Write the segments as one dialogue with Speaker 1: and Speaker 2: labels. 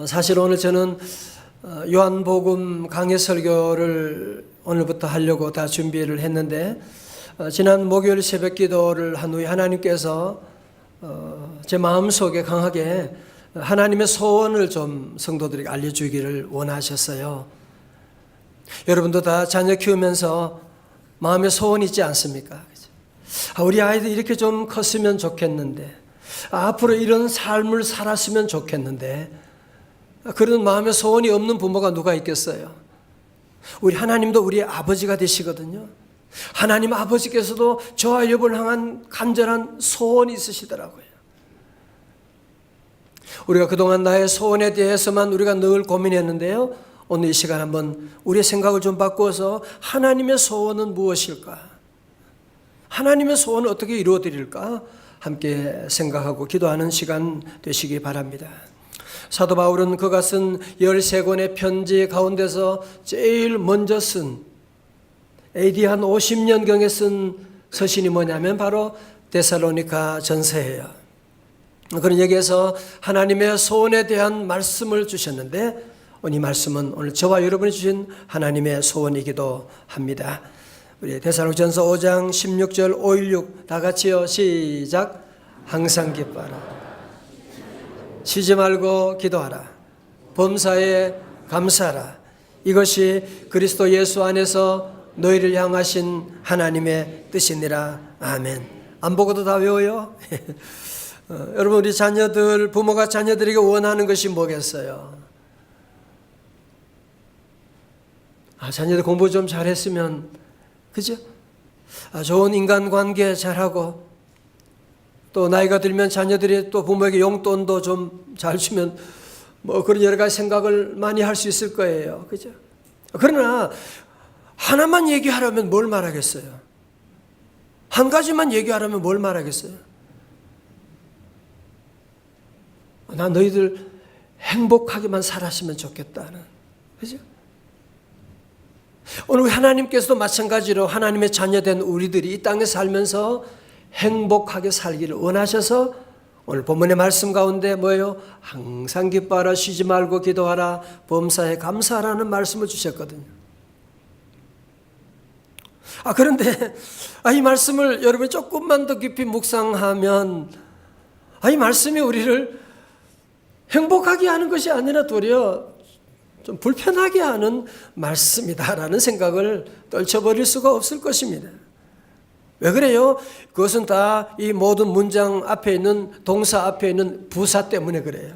Speaker 1: 사실 오늘 저는 요한복음 강해 설교를 오늘부터 하려고 다 준비를 했는데 지난 목요일 새벽 기도를 한 후에 하나님께서 제 마음속에 강하게 하나님의 소원을 좀 성도들에게 알려주기를 원하셨어요. 여러분도 다 자녀 키우면서 마음에 소원이 있지 않습니까? 우리 아이들 이렇게 좀 컸으면 좋겠는데, 앞으로 이런 삶을 살았으면 좋겠는데, 그런 마음에 소원이 없는 부모가 누가 있겠어요? 우리 하나님도 우리의 아버지가 되시거든요. 하나님 아버지께서도 저와 여러분을 향한 간절한 소원이 있으시더라고요. 우리가 그동안 나의 소원에 대해서만 우리가 늘 고민했는데요, 오늘 이 시간 한번 우리의 생각을 좀 바꿔서 하나님의 소원은 무엇일까? 하나님의 소원을 어떻게 이루어드릴까? 함께 생각하고 기도하는 시간 되시기 바랍니다. 사도 바울은 그가 쓴 13권의 편지 가운데서 제일 먼저 쓴 AD 한 50년경에 쓴 서신이 뭐냐면 바로 데살로니가 전서예요. 그런 여기에서 하나님의 소원에 대한 말씀을 주셨는데 이 말씀은 오늘 저와 여러분이 주신 하나님의 소원이기도 합니다. 우리 데살로니가전서 5장 16절 516 다 같이요. 시작. 항상 기뻐하라. 쉬지 말고 기도하라. 범사에 감사하라. 이것이 그리스도 예수 안에서 너희를 향하신 하나님의 뜻이니라. 아멘. 안 보고도 다 외워요? 여러분, 우리 자녀들, 부모가 자녀들에게 원하는 것이 뭐겠어요? 자녀들 공부 좀 잘했으면, 그죠? 좋은 인간관계 잘하고, 또 나이가 들면 자녀들이 또 부모에게 용돈도 좀 잘 주면 뭐 그런 여러 가지 생각을 많이 할 수 있을 거예요. 그죠? 그러나 하나만 얘기하라면 뭘 말하겠어요? 한 가지만 얘기하라면 뭘 말하겠어요? 나 너희들 행복하게만 살았으면 좋겠다는. 그죠? 오늘 하나님께서도 마찬가지로 하나님의 자녀된 우리들이 이 땅에 살면서 행복하게 살기를 원하셔서 오늘 본문의 말씀 가운데 뭐예요? 항상 기뻐하라, 쉬지 말고 기도하라, 범사에 감사하라는 말씀을 주셨거든요. 그런데 이 말씀을 여러분이 조금만 더 깊이 묵상하면 이 말씀이 우리를 행복하게 하는 것이 아니라 도리어 좀 불편하게 하는 말씀이다라는 생각을 떨쳐버릴 수가 없을 것입니다. 왜 그래요? 그것은 다 이 모든 문장 앞에 있는 동사 앞에 있는 부사 때문에 그래요.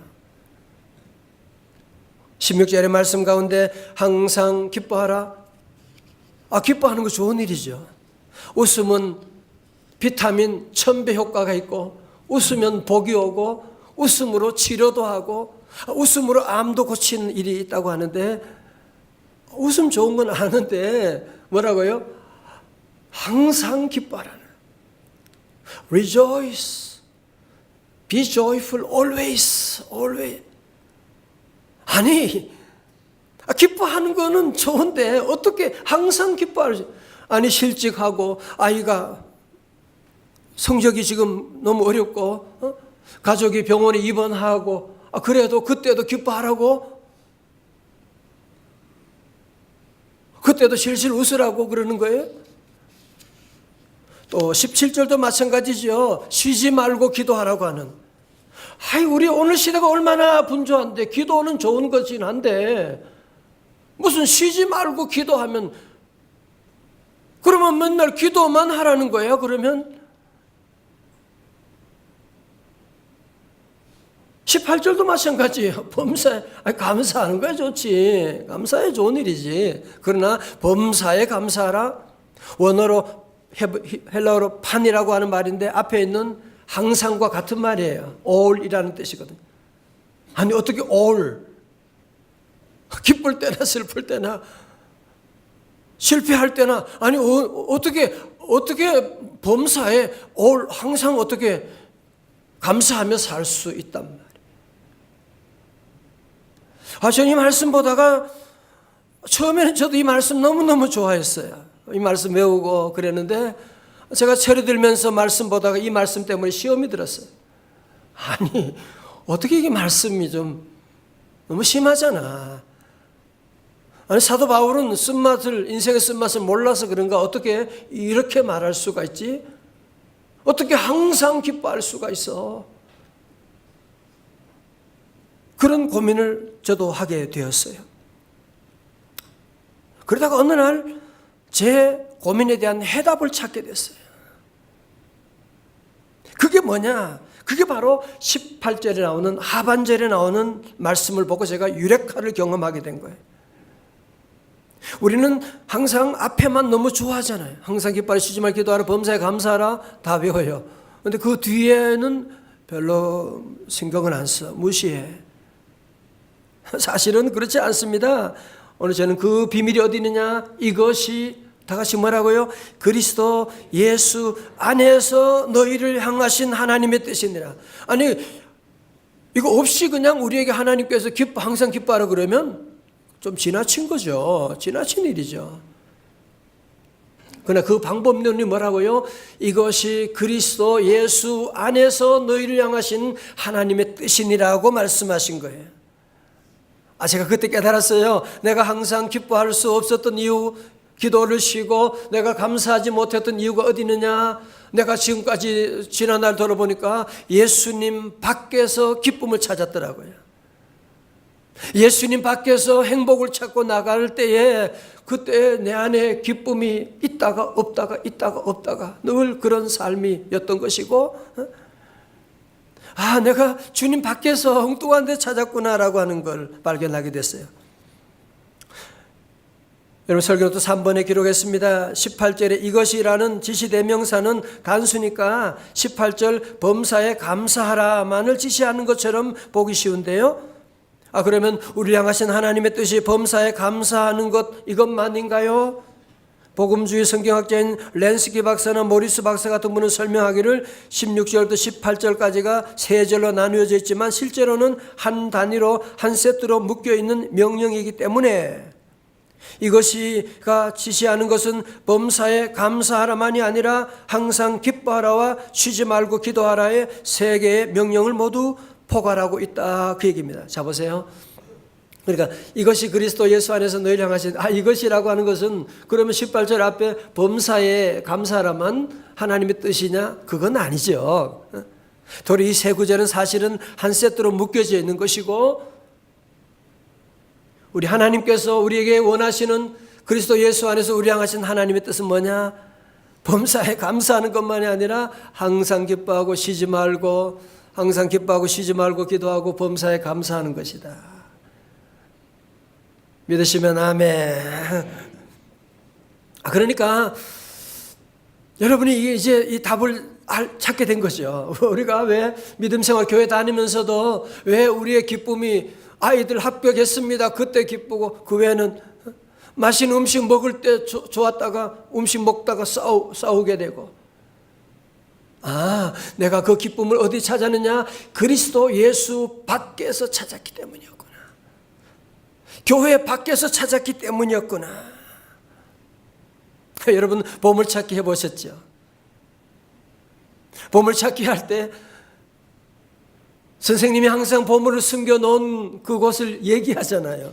Speaker 1: 16절의 말씀 가운데 항상 기뻐하라. 기뻐하는 거 좋은 일이죠. 웃음은 비타민 1000배 효과가 있고, 웃으면 복이 오고, 웃음으로 치료도 하고, 웃음으로 암도 고치는 일이 있다고 하는데, 웃음 좋은 건 아는데 뭐라고요? 항상 기뻐하라는. Rejoice, be joyful always, always. 아니, 기뻐하는 거는 좋은데 어떻게 항상 기뻐하지? 아니, 실직하고 아이가 성적이 지금 너무 어렵고 가족이 병원에 입원하고 그래도 그때도 기뻐하라고? 그때도 실실 웃으라고 그러는 거예요? 또 17절도 마찬가지죠. 쉬지 말고 기도하라고 하는. 우리 오늘 시대가 얼마나 분주한데, 기도는 좋은 것이긴 한데 무슨 쉬지 말고 기도하면, 그러면 맨날 기도만 하라는 거예요? 그러면 18절도 마찬가지예요. 범사에 감사하는 거야 좋지. 감사해 좋은 일이지. 그러나 범사에 감사하라. 원어로 헬라어로 판이라고 하는 말인데 앞에 있는 항상과 같은 말이에요. all이라는 뜻이거든요. 아니, 어떻게 all, 기쁠 때나 슬플 때나 실패할 때나, 아니 어떻게 범사에 all, 항상 어떻게 감사하며 살 수 있단 말이에요. 저는 이 말씀 보다가 처음에는 저도 이 말씀 너무너무 좋아했어요. 이 말씀 외우고 그랬는데 제가 철이 들면서 말씀 보다가 이 말씀 때문에 시험이 들었어요. 아니, 어떻게 이게 말씀이 좀 너무 심하잖아. 아니 사도 바울은 인생의 쓴맛을 몰라서 그런가 어떻게 이렇게 말할 수가 있지? 어떻게 항상 기뻐할 수가 있어? 그런 고민을 저도 하게 되었어요. 그러다가 어느 날 제 고민에 대한 해답을 찾게 됐어요. 그게 뭐냐? 그게 바로 18절에 나오는 하반절에 나오는 말씀을 보고 제가 유레카를 경험하게 된 거예요. 우리는 항상 앞에만 너무 좋아하잖아요. 항상 기뻐하라, 쉬지 말고 기도하라, 범사에 감사하라 다 외워요. 그런데 그 뒤에는 별로 신경을 안 써. 무시해. 사실은 그렇지 않습니다. 오늘 저는 그 비밀이 어디 있느냐? 이것이 다 같이 뭐라고요? 그리스도 예수 안에서 너희를 향하신 하나님의 뜻이니라. 아니 이거 없이 그냥 우리에게 하나님께서 항상 기뻐하라 그러면 좀 지나친 거죠. 지나친 일이죠. 그러나 그 방법론이 뭐라고요? 이것이 그리스도 예수 안에서 너희를 향하신 하나님의 뜻이니라고 말씀하신 거예요. 제가 그때 깨달았어요. 내가 항상 기뻐할 수 없었던 이유, 기도를 쉬고 내가 감사하지 못했던 이유가 어디 있느냐? 내가 지금까지 지난 날 돌아보니까 예수님 밖에서 기쁨을 찾았더라고요. 예수님 밖에서 행복을 찾고 나갈 때에 그때 내 안에 기쁨이 있다가 없다가 늘 그런 삶이었던 것이고, 내가 주님 밖에서 엉뚱한 데 찾았구나라고 하는 걸 발견하게 됐어요. 여러분 설교노트 3번에 기록했습니다. 18절에 이것이라는 지시대명사는 단수니까 18절 범사에 감사하라만을 지시하는 것처럼 보기 쉬운데요. 그러면 우리를 향하신 하나님의 뜻이 범사에 감사하는 것 이것만인가요? 복음주의 성경학자인 렌스키 박사나 모리스 박사 같은 분은 설명하기를 16절부터 18절까지가 세 절로 나누어져 있지만 실제로는 한 단위로 한 세트로 묶여있는 명령이기 때문에 이것이가 지시하는 것은 범사에 감사하라만이 아니라 항상 기뻐하라와 쉬지 말고 기도하라의 세 개의 명령을 모두 포괄하고 있다 그 얘기입니다. 자 보세요. 그러니까 이것이 그리스도 예수 안에서 너희를 향하신 이것이라고 하는 것은 그러면 18절 앞에 범사에 감사하라만 하나님의 뜻이냐? 그건 아니죠. 도리 이 세 구절은 사실은 한 세트로 묶여져 있는 것이고 우리 하나님께서 우리에게 원하시는 그리스도 예수 안에서 우리 향하신 하나님의 뜻은 뭐냐? 범사에 감사하는 것만이 아니라 항상 기뻐하고 쉬지 말고 기도하고 범사에 감사하는 것이다. 믿으시면 아멘. 그러니까 여러분이 이제 이 답을 찾게 된 거죠. 우리가 왜 믿음생활 교회 다니면서도 왜 우리의 기쁨이 아이들 합격했습니다. 그때 기쁘고 그 외에는 맛있는 음식 먹을 때 좋았다가 음식 먹다가 싸우게 되고 내가 그 기쁨을 어디 찾았느냐? 그리스도 예수 밖에서 찾았기 때문이었구나. 교회 밖에서 찾았기 때문이었구나. 여러분 보물찾기 해보셨죠? 보물찾기 할 때 선생님이 항상 보물을 숨겨놓은 그곳을 얘기하잖아요.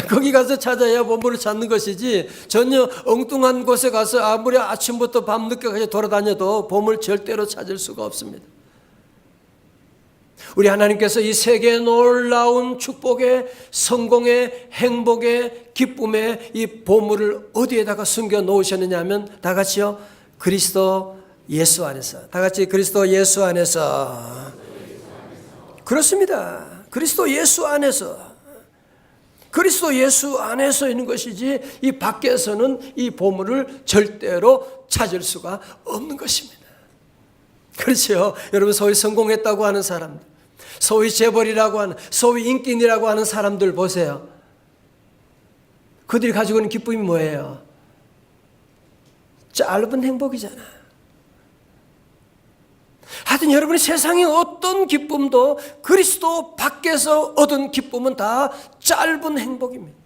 Speaker 1: 거기 가서 찾아야 보물을 찾는 것이지 전혀 엉뚱한 곳에 가서 아무리 아침부터 밤늦게까지 돌아다녀도 보물 절대로 찾을 수가 없습니다. 우리 하나님께서 이 세계의 놀라운 축복의 성공의 행복의 기쁨의 이 보물을 어디에다가 숨겨 놓으셨느냐 하면 다 같이요. 그리스도 예수 안에서. 다 같이 그리스도 예수 안에서. 그렇습니다. 그리스도 예수 안에서. 그리스도 예수 안에서 있는 것이지 이 밖에서는 이 보물을 절대로 찾을 수가 없는 것입니다. 그렇죠. 여러분 소위 성공했다고 하는 사람들, 소위 재벌이라고 하는, 소위 인기인이라고 하는 사람들 보세요. 그들이 가지고 있는 기쁨이 뭐예요? 짧은 행복이잖아. 하여튼 여러분이 세상의 어떤 기쁨도 그리스도 밖에서 얻은 기쁨은 다 짧은 행복입니다.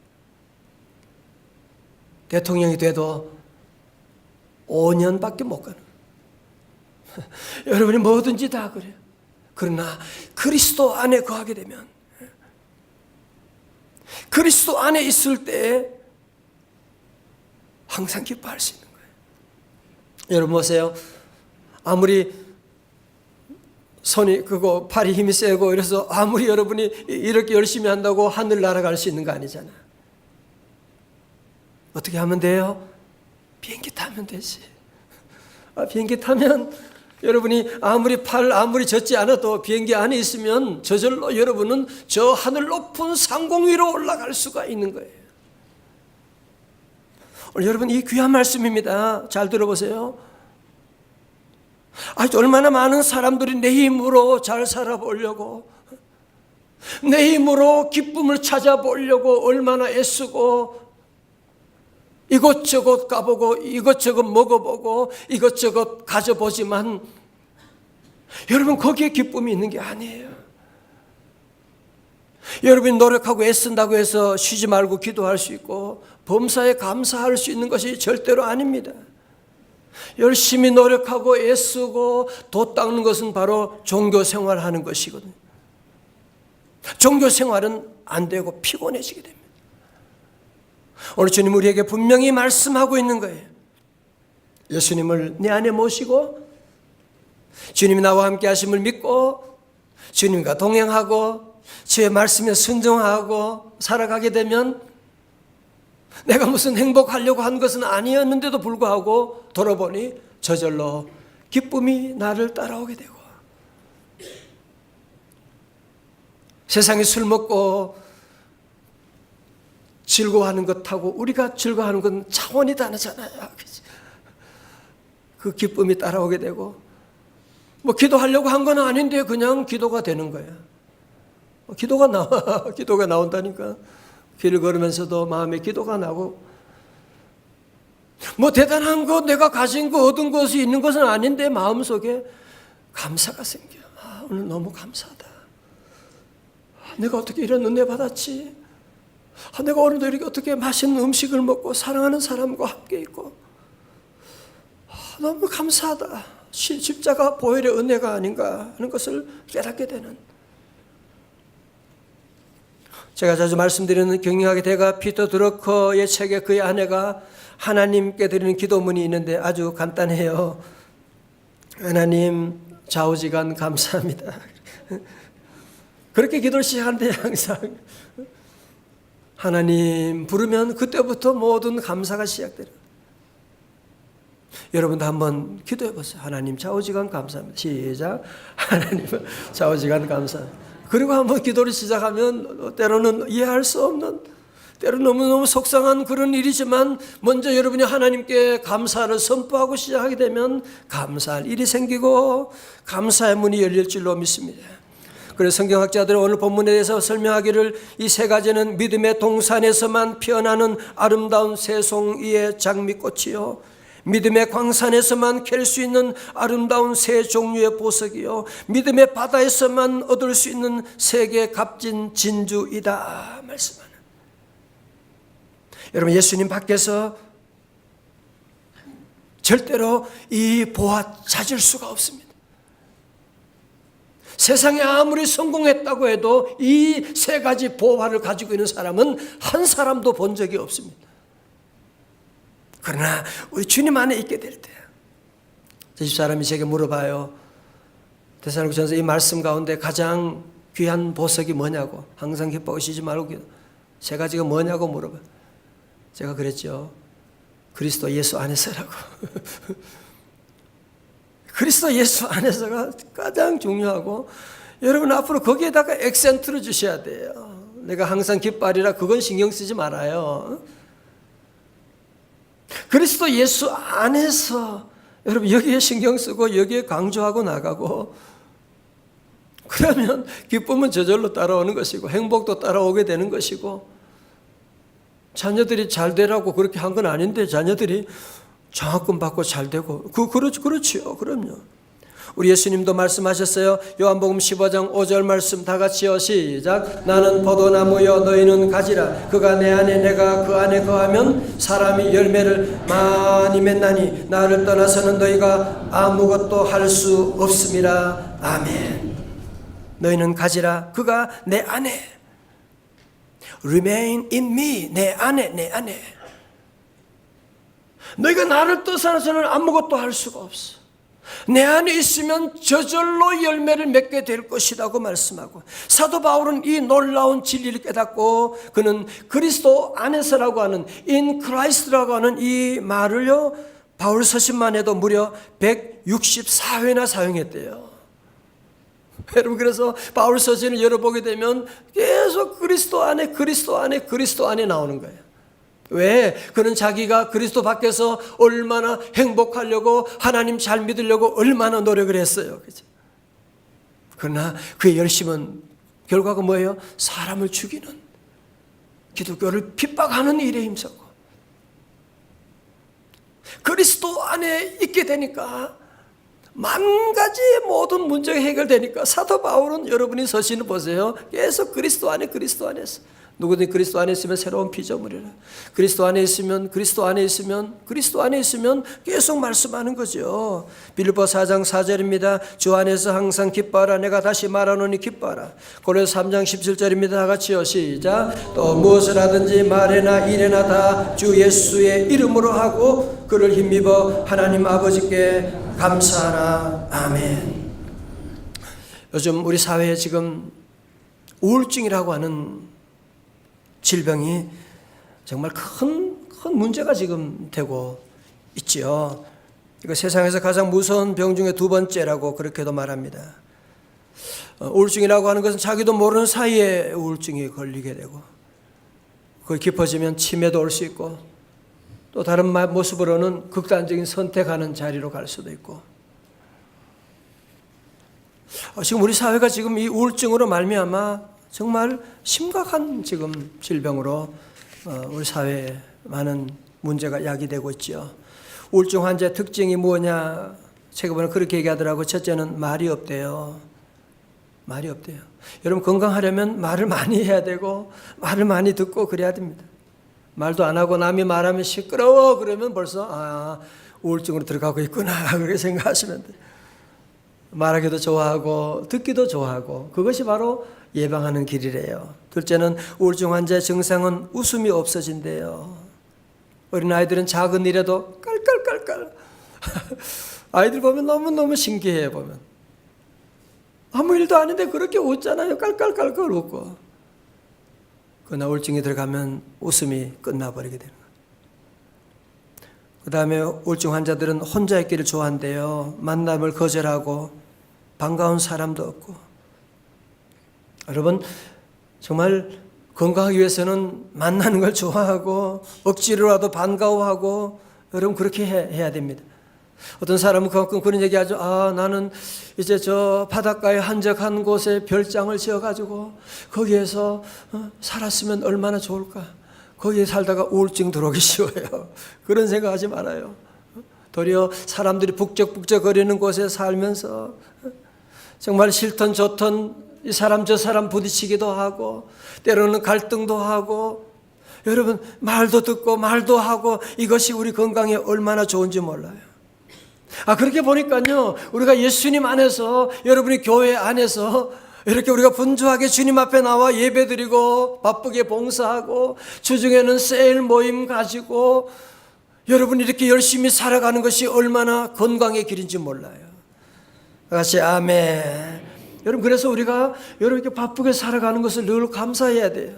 Speaker 1: 대통령이 돼도 5년밖에 못 가는. 여러분이 뭐든지 다 그래요. 그러나 그리스도 안에 거하게 되면 그리스도 안에 있을 때 항상 기뻐할 수 있는 거예요. 여러분 보세요. 아무리 손이 크고 팔이 힘이 세고 이래서 아무리 여러분이 이렇게 열심히 한다고 하늘 날아갈 수 있는 거 아니잖아. 어떻게 하면 돼요? 비행기 타면 되지. 비행기 타면 여러분이 아무리 젖지 않아도 비행기 안에 있으면 저절로 여러분은 저 하늘 높은 상공 위로 올라갈 수가 있는 거예요. 오늘 여러분 이 귀한 말씀입니다. 잘 들어보세요. 얼마나 많은 사람들이 내 힘으로 잘 살아보려고, 내 힘으로 기쁨을 찾아보려고 얼마나 애쓰고 이것저것 가보고 이것저것 먹어보고 이것저것 가져보지만 여러분 거기에 기쁨이 있는 게 아니에요. 여러분이 노력하고 애쓴다고 해서 쉬지 말고 기도할 수 있고 범사에 감사할 수 있는 것이 절대로 아닙니다. 열심히 노력하고 애쓰고 도 닦는 것은 바로 종교 생활하는 것이거든요. 종교 생활은 안 되고 피곤해지게 됩니다. 오늘 주님 우리에게 분명히 말씀하고 있는 거예요. 예수님을 내 안에 모시고 주님이 나와 함께 하심을 믿고 주님과 동행하고 주의 말씀에 순종하고 살아가게 되면 내가 무슨 행복하려고 한 것은 아니었는데도 불구하고 돌아보니 저절로 기쁨이 나를 따라오게 되고, 세상에 술 먹고 즐거워하는 것하고 우리가 즐거워하는 건 차원이 다르잖아요. 그 기쁨이 따라오게 되고, 기도하려고 한 건 아닌데 그냥 기도가 되는 거예요. 기도가 나와. 기도가 나온다니까. 길을 걸으면서도 마음에 기도가 나고, 대단한 거 내가 가진 거 얻은 것이 있는 것은 아닌데 마음속에 감사가 생겨요. 오늘 너무 감사하다. 내가 어떻게 이런 은혜 받았지? 내가 오늘도 이렇게 어떻게 맛있는 음식을 먹고 사랑하는 사람과 함께 있고, 너무 감사하다. 십자가 보혈의 은혜가 아닌가 하는 것을 깨닫게 되는, 제가 자주 말씀드리는 경영학의 대가 피터 드러커의 책에 그의 아내가 하나님께 드리는 기도문이 있는데 아주 간단해요. 하나님 좌우지간 감사합니다. 그렇게 기도를 시작하는데 항상 하나님 부르면 그때부터 모든 감사가 시작돼요. 여러분도 한번 기도해 보세요. 하나님 좌우지간 감사합니다. 시작. 하나님 좌우지간 감사합니다. 그리고 한번 기도를 시작하면 때로는 이해할 수 없는, 때로는 너무너무 속상한 그런 일이지만 먼저 여러분이 하나님께 감사를 선포하고 시작하게 되면 감사할 일이 생기고 감사의 문이 열릴 줄로 믿습니다. 그래서 성경학자들은 오늘 본문에 대해서 설명하기를 이 세 가지는 믿음의 동산에서만 피어나는 아름다운 새송이의 장미꽃이요, 믿음의 광산에서만 캘 수 있는 아름다운 세 종류의 보석이요, 믿음의 바다에서만 얻을 수 있는 세계 값진 진주이다 말씀하는. 여러분 예수님 밖에서 절대로 이 보화 찾을 수가 없습니다. 세상에 아무리 성공했다고 해도 이 세 가지 보화를 가지고 있는 사람은 한 사람도 본 적이 없습니다. 그러나 우리 주님 안에 있게 될 때, 저 집사람이 제게 물어봐요. 데살로니가전서 이 말씀 가운데 가장 귀한 보석이 뭐냐고, 항상 기뻐하고 쉬지 말고 세 가지가 뭐냐고 물어봐요. 제가 그랬죠. 그리스도 예수 안에서라고. 그리스도 예수 안에서가 가장 중요하고, 여러분 앞으로 거기에다가 액센트를 주셔야 돼요. 내가 항상 기뻐하리라 그건 신경 쓰지 말아요. 그리스도 예수 안에서 여러분 여기에 신경 쓰고 여기에 강조하고 나가고, 그러면 기쁨은 저절로 따라오는 것이고 행복도 따라오게 되는 것이고, 자녀들이 잘 되라고 그렇게 한 건 아닌데 자녀들이 장학금 받고 잘 되고, 그렇지요. 그럼요. 우리 예수님도 말씀하셨어요. 요한복음 15장 5절 말씀 다 같이요. 시작. 나는 포도나무여 너희는 가지라. 그가 내 안에 내가 그 안에 거하면 사람이 열매를 많이 맺나니 나를 떠나서는 너희가 아무것도 할 수 없음이라. 아멘. 너희는 가지라. 그가 내 안에. Remain in me. 내 안에. 너희가 나를 떠나서는 아무것도 할 수가 없어. 내 안에 있으면 저절로 열매를 맺게 될 것이라고 말씀하고, 사도 바울은 이 놀라운 진리를 깨닫고 그는 그리스도 안에서라고 하는 in Christ라고 하는 이 말을요, 바울 서신만 해도 무려 164회나 사용했대요. 여러분, 그래서 바울 서신을 열어보게 되면 계속 그리스도 안에 나오는 거예요. 왜? 그는 자기가 그리스도 밖에서 얼마나 행복하려고, 하나님 잘 믿으려고 얼마나 노력을 했어요. 그죠? 그러나 그의 열심은 결과가 뭐예요? 사람을 죽이는, 기독교를 핍박하는 일에 힘썼고, 그리스도 안에 있게 되니까 만 가지의 모든 문제가 해결되니까 사도 바울은, 여러분이 서신을 보세요, 계속 그리스도 안에서 누구든지 그리스도 안에 있으면 새로운 피조물이라. 그리스도 안에 있으면 계속 말씀하는 거죠. 빌립보 4장 4절입니다. 주 안에서 항상 기뻐하라. 내가 다시 말하노니 기뻐하라. 고린도서 3장 17절입니다. 다 같이요. 시작. 또 무엇을 하든지 말에나 일에나 다 주 예수의 이름으로 하고 그를 힘입어 하나님 아버지께 감사하라. 아멘. 요즘 우리 사회에 지금 우울증이라고 하는 질병이 정말 큰 문제가 지금 되고 있지요. 이거 세상에서 가장 무서운 병 중에 두 번째라고 그렇게도 말합니다. 우울증이라고 하는 것은 자기도 모르는 사이에 우울증이 걸리게 되고, 그게 깊어지면 치매도 올 수 있고, 또 다른 모습으로는 극단적인 선택하는 자리로 갈 수도 있고, 지금 우리 사회가 지금 이 우울증으로 말미암아 정말 심각한 지금 질병으로 우리 사회에 많은 문제가 야기되고 있죠. 우울증 환자의 특징이 뭐냐? 제가 보면 그렇게 얘기하더라고요. 첫째는 말이 없대요. 여러분, 건강하려면 말을 많이 해야 되고 말을 많이 듣고 그래야 됩니다. 말도 안 하고 남이 말하면 시끄러워 그러면 벌써 우울증으로 들어가고 있구나 그렇게 생각하시면 돼요. 말하기도 좋아하고 듣기도 좋아하고, 그것이 바로 예방하는 길이래요. 둘째는 우울증 환자의 증상은 웃음이 없어진대요. 어린아이들은 작은 일에도 깔깔깔깔 아이들 보면 너무너무 신기해요. 보면 아무 일도 아닌데 그렇게 웃잖아요. 깔깔깔깔 웃고. 그러나 우울증이 들어가면 웃음이 끝나버리게 되는 거예요. 그 다음에 우울증 환자들은 혼자 있기를 좋아한대요. 만남을 거절하고 반가운 사람도 없고. 여러분, 정말 건강하기 위해서는 만나는 걸 좋아하고 억지로라도 반가워하고, 여러분 그렇게 해야 됩니다. 어떤 사람은 가끔 그런 얘기하죠. 나는 이제 저 바닷가에 한적한 곳에 별장을 지어가지고 거기에서 살았으면 얼마나 좋을까. 거기에 살다가 우울증 들어오기 쉬워요. 그런 생각하지 말아요. 도리어 사람들이 북적북적거리는 곳에 살면서 정말 싫던 좋던 이 사람 저 사람 부딪히기도 하고, 때로는 갈등도 하고, 여러분 말도 듣고 말도 하고, 이것이 우리 건강에 얼마나 좋은지 몰라요. 그렇게 보니까요, 우리가 예수님 안에서, 여러분이 교회 안에서 이렇게 우리가 분주하게 주님 앞에 나와 예배드리고 바쁘게 봉사하고 주중에는 세일 모임 가지고 여러분 이렇게 열심히 살아가는 것이 얼마나 건강의 길인지 몰라요. 같이 아멘. 여러분, 그래서 우리가 여러분 이렇게 바쁘게 살아가는 것을 늘 감사해야 돼요.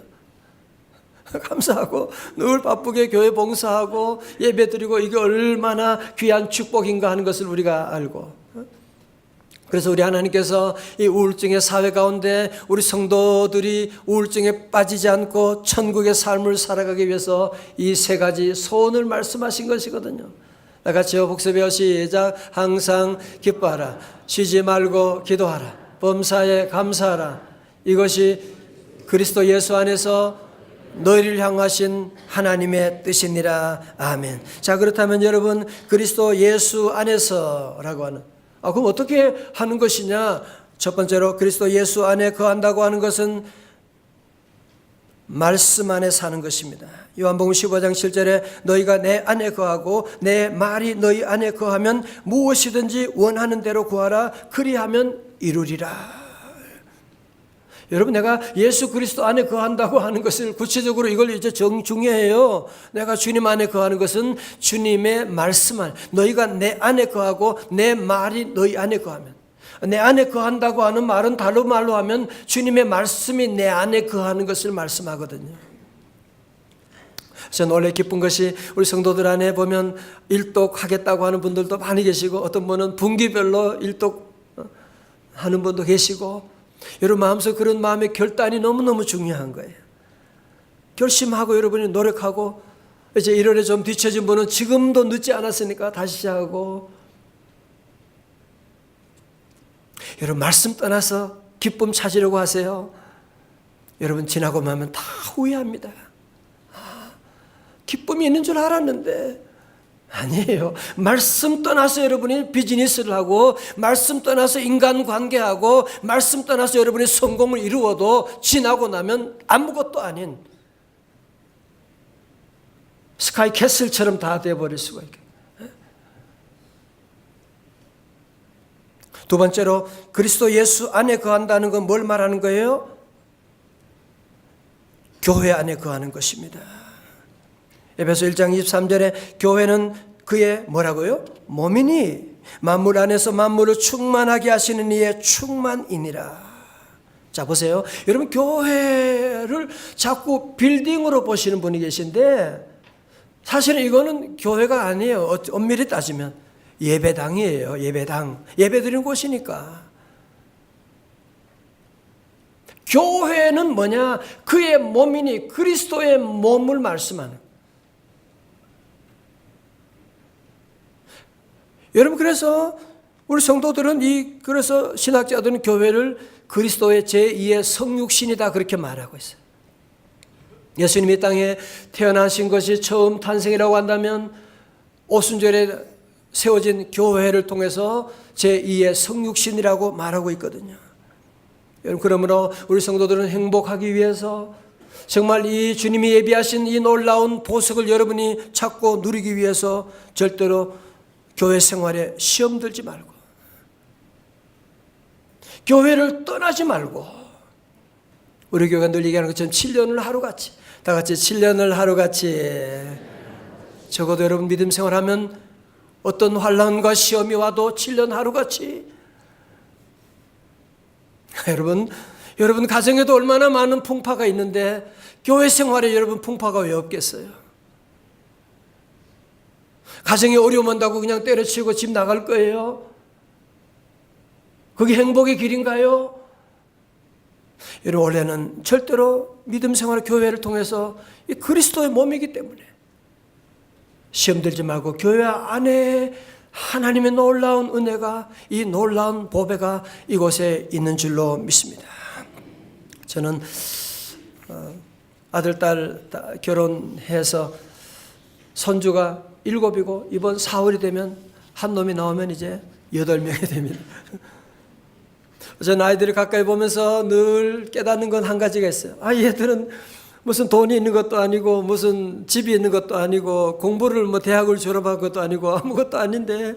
Speaker 1: 감사하고 늘 바쁘게 교회 봉사하고 예배드리고, 이게 얼마나 귀한 축복인가 하는 것을 우리가 알고, 그래서 우리 하나님께서 이 우울증의 사회 가운데 우리 성도들이 우울증에 빠지지 않고 천국의 삶을 살아가기 위해서 이 세 가지 소원을 말씀하신 것이거든요. 다 같이요. 복습해요. 시작. 항상 기뻐하라. 쉬지 말고 기도하라. 범사에 감사하라. 이것이 그리스도 예수 안에서 너희를 향하신 하나님의 뜻이니라. 아멘. 자, 그렇다면 여러분, 그리스도 예수 안에서라고 하는, 그럼 어떻게 하는 것이냐? 첫 번째로 그리스도 예수 안에 거한다고 하는 것은 말씀 안에 사는 것입니다. 요한복음 15장 7절에 너희가 내 안에 거하고 내 말이 너희 안에 거하면 무엇이든지 원하는 대로 구하라. 그리하면 이루리라. 여러분, 내가 예수 그리스도 안에 거한다고 하는 것을 구체적으로 이걸 이제 중요해요. 내가 주님 안에 거하는 것은 주님의 말씀 안, 너희가 내 안에 거하고 내 말이 너희 안에 거하면, 내 안에 거한다고 하는 말은 다른 말로 하면 주님의 말씀이 내 안에 거하는 것을 말씀하거든요. 저는 원래 기쁜 것이 우리 성도들 안에 보면 일독하겠다고 하는 분들도 많이 계시고, 어떤 분은 분기별로 일독하는 분도 계시고, 여러분 마음속 그런 마음의 결단이 너무너무 중요한 거예요. 결심하고 여러분이 노력하고, 이제 1월에 좀 뒤처진 분은 지금도 늦지 않았으니까 다시 시작하고, 여러분 말씀 떠나서 기쁨 찾으려고 하세요. 여러분 지나고 나면 다 후회합니다. 기쁨이 있는 줄 알았는데 아니에요. 말씀 떠나서 여러분이 비즈니스를 하고, 말씀 떠나서 인간관계하고, 말씀 떠나서 여러분이 성공을 이루어도 지나고 나면 아무것도 아닌 스카이 캐슬처럼 다 되어버릴 수가 있겠어요. 두 번째로 그리스도 예수 안에 거한다는 건 뭘 말하는 거예요? 교회 안에 거하는 것입니다. 에베소 1장 23절에 교회는 그의 뭐라고요? 몸이니 만물 안에서 만물을 충만하게 하시는 이의 충만이니라. 자, 보세요. 여러분 교회를 자꾸 빌딩으로 보시는 분이 계신데, 사실은 이거는 교회가 아니에요. 엄밀히 따지면 예배당이에요. 예배당. 예배드리는 곳이니까. 교회는 뭐냐? 그의 몸이니 그리스도의 몸을 말씀하는 거예요. 여러분, 그래서 우리 성도들은 그래서 신학자들은 교회를 그리스도의 제2의 성육신이다 그렇게 말하고 있어요. 예수님이 이 땅에 태어나신 것이 처음 탄생이라고 한다면 오순절에 세워진 교회를 통해서 제2의 성육신이라고 말하고 있거든요. 여러분, 그러므로 우리 성도들은 행복하기 위해서 정말 이 주님이 예비하신 이 놀라운 보석을 여러분이 찾고 누리기 위해서 절대로 교회 생활에 시험 들지 말고, 교회를 떠나지 말고, 우리 교회가 늘 얘기하는 것처럼 7년을 하루같이, 다 같이 7년을 하루같이, 적어도 여러분 믿음 생활하면 어떤 환난과 시험이 와도 7년 하루같이, 여러분 가정에도 얼마나 많은 풍파가 있는데 교회 생활에 여러분 풍파가 왜 없겠어요? 가정에 어려움 온다고 그냥 때려치우고 집 나갈 거예요? 그게 행복의 길인가요? 여러분, 원래는 절대로 믿음 생활 교회를 통해서 이 그리스도의 몸이기 때문에 시험 들지 말고 교회 안에 하나님의 놀라운 은혜가, 이 놀라운 보배가 이곳에 있는 줄로 믿습니다. 저는 아들, 딸 결혼해서 손주가 7이고 이번 4월이 되면 한 놈이 나오면 이제 8명이 됩니다. 저는 아이들을 가까이 보면서 늘 깨닫는 건 한 가지가 있어요. 얘들은 무슨 돈이 있는 것도 아니고 무슨 집이 있는 것도 아니고 공부를 대학을 졸업한 것도 아니고 아무것도 아닌데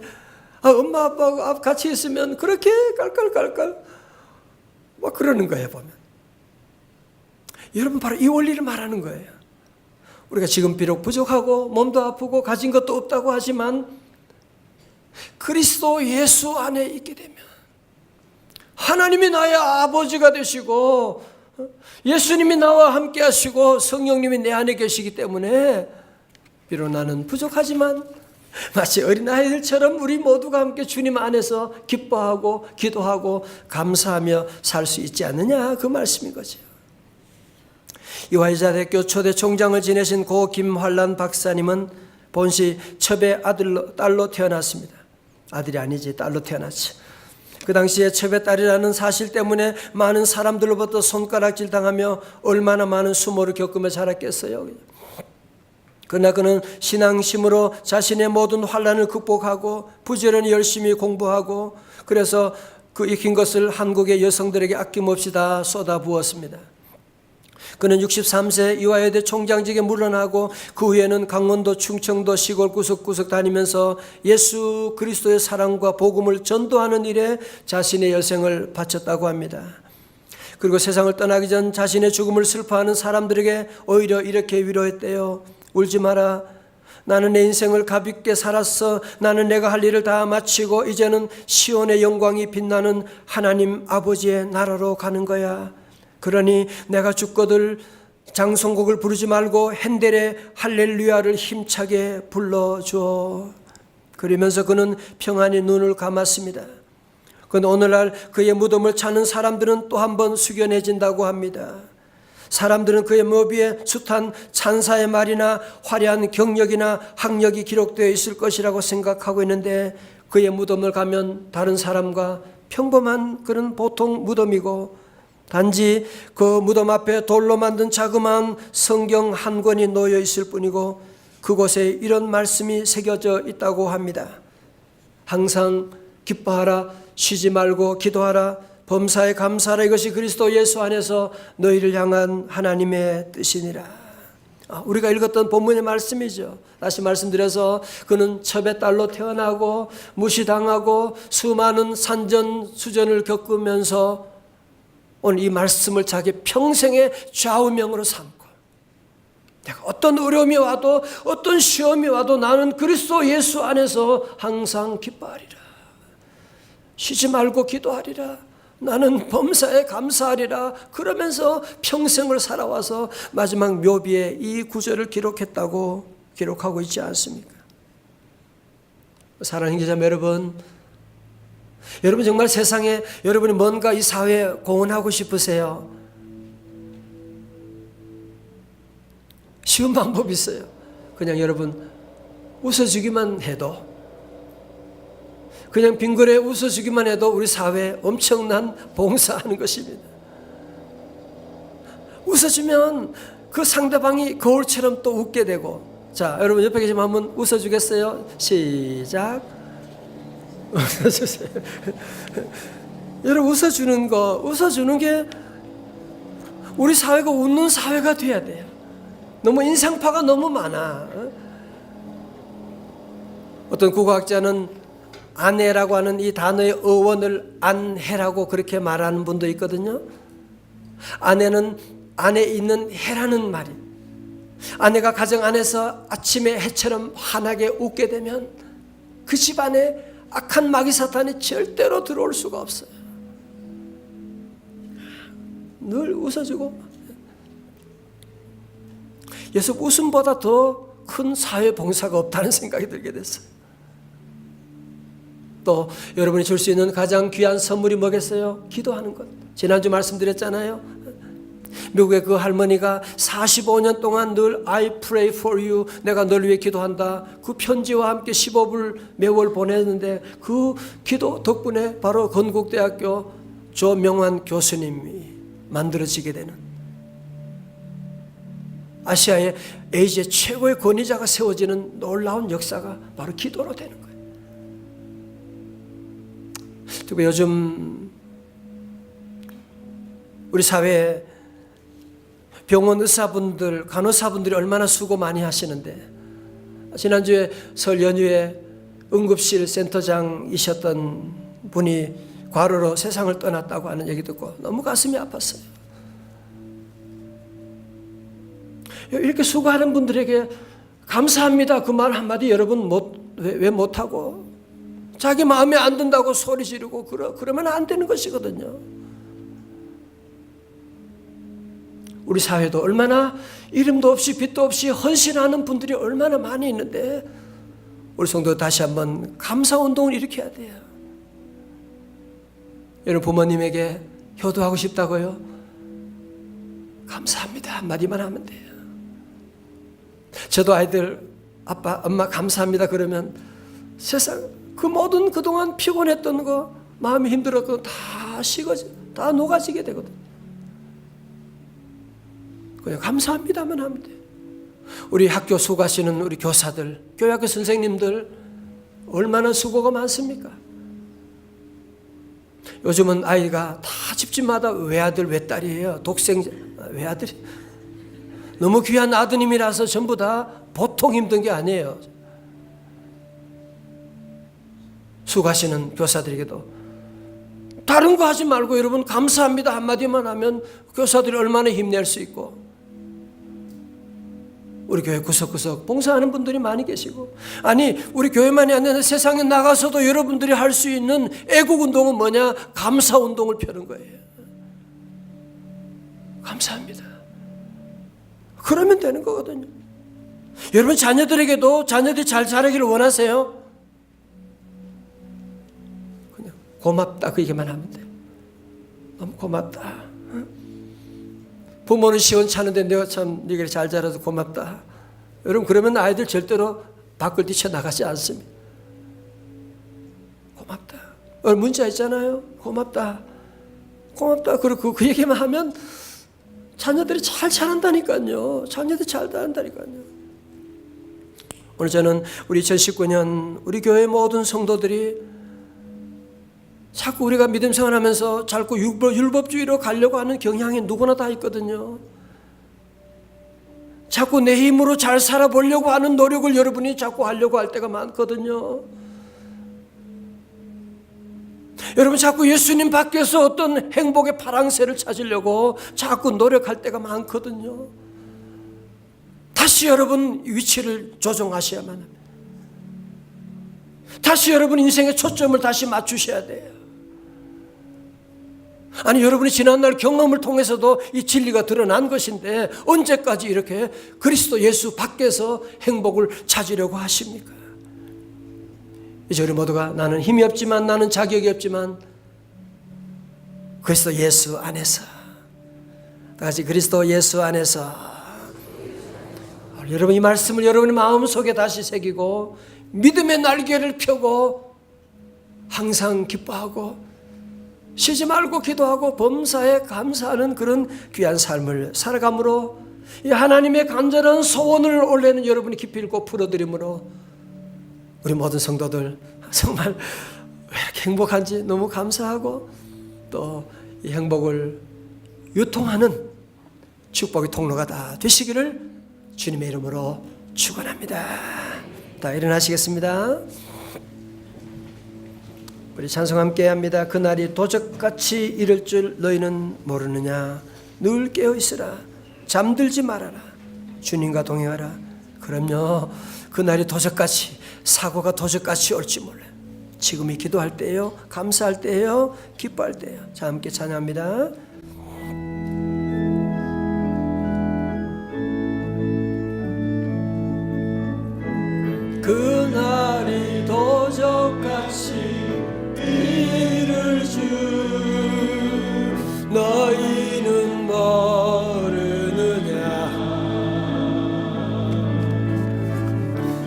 Speaker 1: 엄마 아빠가 같이 있으면 그렇게 깔깔깔깔 막 그러는 거예요. 보면 여러분, 바로 이 원리를 말하는 거예요. 우리가 지금 비록 부족하고 몸도 아프고 가진 것도 없다고 하지만 그리스도 예수 안에 있게 되면 하나님이 나의 아버지가 되시고 예수님이 나와 함께 하시고 성령님이 내 안에 계시기 때문에 비록 나는 부족하지만 마치 어린아이들처럼 우리 모두가 함께 주님 안에서 기뻐하고 기도하고 감사하며 살 수 있지 않느냐, 그 말씀인 거죠. 이화여자대학교 초대 총장을 지내신 고 김환란 박사님은 본시 첩의 딸로 태어났습니다. 아들이 아니지, 딸로 태어났지. 그 당시에 첩의 딸이라는 사실 때문에 많은 사람들로부터 손가락질 당하며 얼마나 많은 수모를 겪으며 자랐겠어요. 그러나 그는 신앙심으로 자신의 모든 환난을 극복하고 부지런히 열심히 공부하고, 그래서 그 익힌 것을 한국의 여성들에게 아낌없이 다 쏟아부었습니다. 그는 63세 이화여대 총장직에 물러나고 그 후에는 강원도, 충청도 시골 구석구석 다니면서 예수 그리스도의 사랑과 복음을 전도하는 일에 자신의 여생을 바쳤다고 합니다. 그리고 세상을 떠나기 전 자신의 죽음을 슬퍼하는 사람들에게 오히려 이렇게 위로했대요. 울지 마라. 나는 내 인생을 가볍게 살았어. 나는 내가 할 일을 다 마치고 이제는 시온의 영광이 빛나는 하나님 아버지의 나라로 가는 거야. 그러니 내가 죽거든 장송곡을 부르지 말고 핸델의 할렐루야를 힘차게 불러줘. 그러면서 그는 평안히 눈을 감았습니다. 그런데 오늘날 그의 무덤을 찾는 사람들은 또 한 번 숙연해진다고 합니다. 사람들은 그의 묘비에 숱한 찬사의 말이나 화려한 경력이나 학력이 기록되어 있을 것이라고 생각하고 있는데 그의 무덤을 가면 다른 사람과 평범한 그런 보통 무덤이고 단지 그 무덤 앞에 돌로 만든 자그마한 성경 한 권이 놓여 있을 뿐이고 그곳에 이런 말씀이 새겨져 있다고 합니다. 항상 기뻐하라, 쉬지 말고 기도하라, 범사에 감사하라. 이것이 그리스도 예수 안에서 너희를 향한 하나님의 뜻이니라. 우리가 읽었던 본문의 말씀이죠. 다시 말씀드려서 그는 첩의 딸로 태어나고 무시당하고 수많은 산전수전을 겪으면서 오늘 이 말씀을 자기 평생의 좌우명으로 삼고 내가 어떤 어려움이 와도 어떤 시험이 와도 나는 그리스도 예수 안에서 항상 기뻐하리라. 쉬지 말고 기도하리라. 나는 범사에 감사하리라. 그러면서 평생을 살아와서 마지막 묘비에 이 구절을 기록하고 있지 않습니까? 사랑하는 기자님 여러분, 여러분 정말 세상에 여러분이 뭔가 이 사회에 공헌하고 싶으세요? 쉬운 방법이 있어요. 그냥 여러분 웃어주기만 해도, 그냥 빙그레 웃어주기만 해도 우리 사회에 엄청난 봉사하는 것입니다. 웃어주면 그 상대방이 거울처럼 또 웃게 되고. 자, 여러분 옆에 계시면 한번 웃어주겠어요? 시작. 웃어주세요. 여러분 웃어주는 게 우리 사회가 웃는 사회가 돼야 돼요. 너무 인상파가 너무 많아. 어떤 국어학자는 아내라고 하는 이 단어의 어원을 안해라고 그렇게 말하는 분도 있거든요. 아내는 안에 있는 해라는 말이, 아내가 가정 안에서 아침에 해처럼 환하게 웃게 되면 그 집안에 악한 마귀 사탄이 절대로 들어올 수가 없어요. 늘 웃어주고. 예수 웃음보다 더 큰 사회 봉사가 없다는 생각이 들게 됐어요. 또 여러분이 줄 수 있는 가장 귀한 선물이 뭐겠어요? 기도하는 것. 지난주 말씀드렸잖아요. 미국의 그 할머니가 45년 동안 늘 I pray for you, 내가 널 위해 기도한다, 그 편지와 함께 15불 매월 보냈는데 그 기도 덕분에 바로 건국대학교 조명환 교수님이 만들어지게 되는, 아시아의 에이지의 최고의 권위자가 세워지는 놀라운 역사가 바로 기도로 되는 거예요. 특히 요즘 우리 사회에 병원 의사분들, 간호사분들이 얼마나 수고 많이 하시는데, 지난주에 설 연휴에 응급실 센터장이셨던 분이 과로로 세상을 떠났다고 하는 얘기 듣고 너무 가슴이 아팠어요. 이렇게 수고하는 분들에게 감사합니다 그 말 한마디 여러분 왜 못하고 자기 마음에 안 든다고 소리 지르고 그러면 안 되는 것이거든요. 우리 사회도 얼마나 이름도 없이 빛도 없이 헌신하는 분들이 얼마나 많이 있는데 우리 성도 다시 한번 감사운동을 일으켜야 돼요. 여러분 부모님에게 효도하고 싶다고요? 감사합니다 한마디만 하면 돼요. 저도 아이들 아빠 엄마 감사합니다 그러면 세상 그 모든 그동안 피곤했던 거 마음이 힘들었던 거 다 녹아지게 되거든. 그냥 감사합니다만 하면 돼요. 우리 학교 수고하시는 우리 교사들, 교회학교 선생님들 얼마나 수고가 많습니까? 요즘은 아이가 다 집집마다 외아들 외딸이에요. 독생 외아들이 너무 귀한 아드님이라서 전부 다 보통 힘든 게 아니에요. 수고하시는 교사들에게도 다른 거 하지 말고 여러분 감사합니다 한마디만 하면 교사들이 얼마나 힘낼 수 있고, 우리 교회 구석구석 봉사하는 분들이 많이 계시고, 아니 우리 교회만이 아니라 세상에 나가서도 여러분들이 할 수 있는 애국운동은 뭐냐? 감사운동을 펴는 거예요. 감사합니다. 그러면 되는 거거든요. 여러분 자녀들에게도 자녀들이 잘 자라기를 원하세요? 그냥 고맙다 그 얘기만 하면 돼요. 너무 고맙다. 부모는 시원찮은데 내가 참 네가 잘 자라서 고맙다. 여러분 그러면 아이들 절대로 밖을 뛰쳐나가지 않습니다. 고맙다. 문자 있잖아요. 고맙다. 고맙다. 그리고 그 얘기만 하면 자녀들이 잘 자란다니까요. 자녀들이 잘 자란다니까요. 오늘 저는 우리 2019년 우리 교회 모든 성도들이 자꾸 우리가 믿음 생활하면서 자꾸 율법주의로 가려고 하는 경향이 누구나 다 있거든요. 자꾸 내 힘으로 잘 살아보려고 하는 노력을 여러분이 자꾸 하려고 할 때가 많거든요. 여러분 자꾸 예수님 밖에서 어떤 행복의 파랑새를 찾으려고 자꾸 노력할 때가 많거든요. 다시 여러분 위치를 조정하셔야만 합니다. 다시 여러분 인생의 초점을 다시 맞추셔야 돼요. 아니 여러분이 지난날 경험을 통해서도 이 진리가 드러난 것인데 언제까지 이렇게 그리스도 예수 밖에서 행복을 찾으려고 하십니까? 이제 우리 모두가 나는 힘이 없지만, 나는 자격이 없지만 그리스도 예수 안에서, 다시 그리스도 예수 안에서, 여러분 이 말씀을 여러분의 마음속에 다시 새기고 믿음의 날개를 펴고 항상 기뻐하고 쉬지 말고 기도하고 범사에 감사하는 그런 귀한 삶을 살아감으로 이 하나님의 간절한 소원을 올해는 여러분이 깊이 읽고 풀어드림으로 우리 모든 성도들 정말 왜 이렇게 행복한지 너무 감사하고 또 이 행복을 유통하는 축복의 통로가 다 되시기를 주님의 이름으로 축원합니다. 다 일어나시겠습니다. 우리 찬송 함께 합니다. 그날이 도적같이 이를 줄 너희는 모르느냐. 늘 깨어있으라. 잠들지 말아라. 주님과 동행하라. 그럼요. 그날이 도적같이, 사고가 도적같이 올지 몰라요. 지금이 기도할 때예요. 감사할 때예요. 기뻐할 때예요. 자, 함께 찬양합니다. 그날이 도적같이 이를 줄 너희는 모르느냐.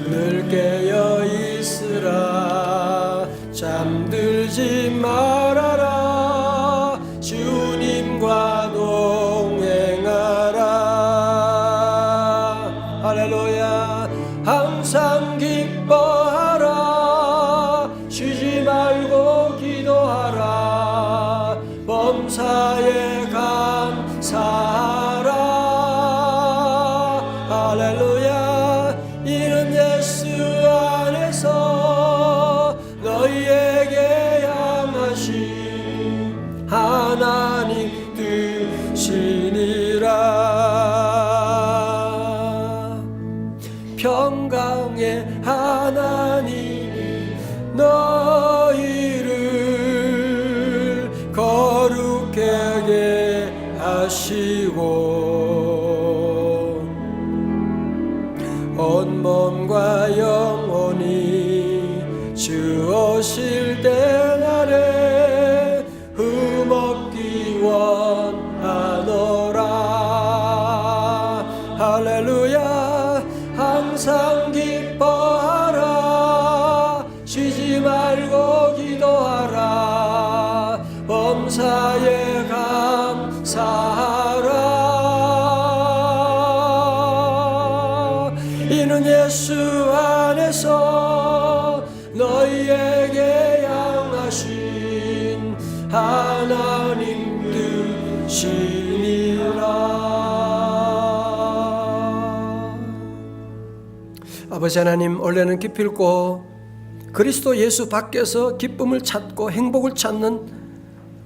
Speaker 1: 늘 깨어 있으라. 잠들지 말아라. 주님과 동행하라. 할렐루야. 항상 기뻐하라. 쉬지 말고 기도하라. 범사에 감사하라. 할렐루야. 이는 예수 안에서 너희에게 향하신 하나님 뜻이니라. 평강의 하나님이 너희를 거룩하게 하시고 온 몸과 영혼이 주오실 때날에 흠없기 원하노라. 할렐루야. 항상 기뻐하라. 쉬지 말고 기도하라. 범사에 감사하라. 이는 예수 안에서 너희에게 향하신 하나님 뜻이니라. 아버지 하나님, 원래는 기필코 그리스도 예수 밖에서 기쁨을 찾고 행복을 찾는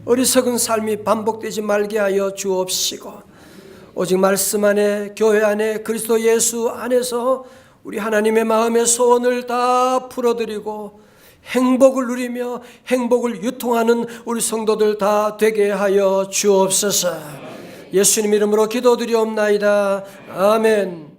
Speaker 1: 어리석은 삶이 반복되지 말게 하여 주옵시고, 오직 말씀 안에, 교회 안에, 그리스도 예수 안에서 우리 하나님의 마음의 소원을 다 풀어드리고 행복을 누리며 행복을 유통하는 우리 성도들 다 되게 하여 주옵소서. 예수님 이름으로 기도드리옵나이다. 아멘.